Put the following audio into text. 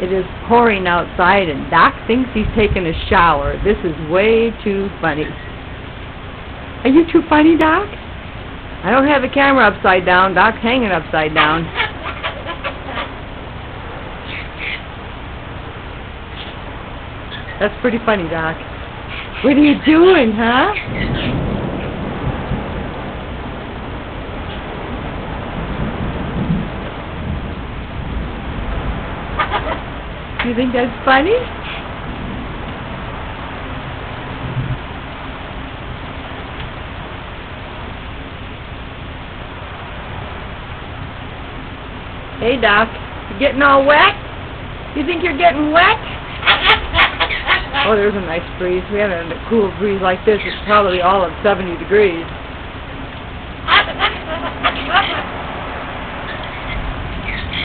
It is pouring outside, and Doc thinks he's taking a shower. This is way too funny. Are you too funny, Doc? I don't have the camera upside down. Doc's hanging upside down. That's pretty funny, Doc. What are you doing, huh? You think that's funny? Hey, Doc, you getting all wet? You think you're getting wet? Oh, there's a nice breeze. We haven't had a cool breeze like this. It's probably all of 70 degrees.